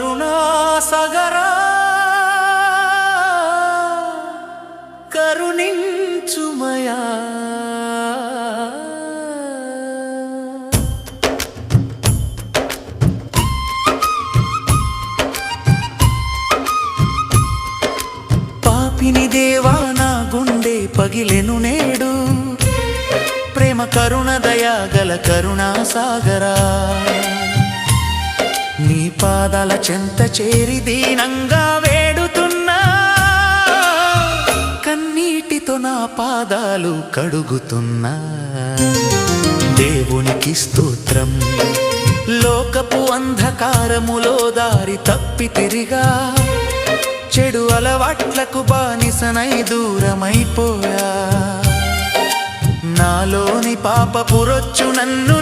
కరుణాసాగరా కరుణించుమయా పాపిని దేవా నా గుండె పగిలెను నేడు ప్రేమ కరుణ దయా గల కరుణాసాగరా నీ పాదాల చెంత చేరి దీనంగా వేడుతున్నా కన్నీటితో నా పాదాలు కడుగుతున్నా దేవునికి స్తోత్రం లోకపు అంధకారములో దారి తప్పి తిరిగా చెడు అలవాట్లకు బానిసనై దూరమైపోయా నాలోని పాపపు రొచ్చు నన్ను